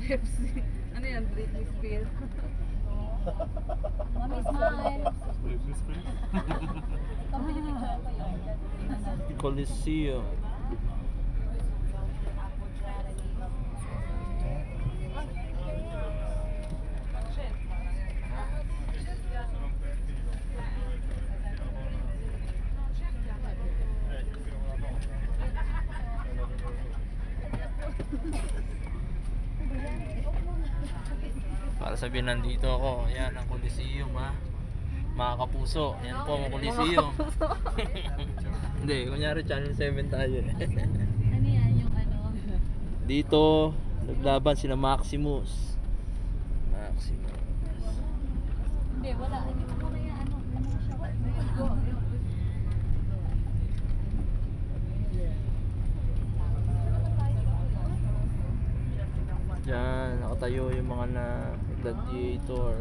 KFC. Ano yan? Britney Spears. Mami, smile. Britney Spears. Pamili picture ko yun. Coliseum. Para sabihin nandito ako, yan ang Coliseum ha. Mga kapuso, yan po ang Coliseum. Hindi, kunyari Channel 7 tayo eh. Ano yan, yung ano? Dito, naglaban sila Maximus. Maximus. Hindi, wala. Hindi ko na yan, ano siya. Diyan, nakatayo yung mga na gladiator.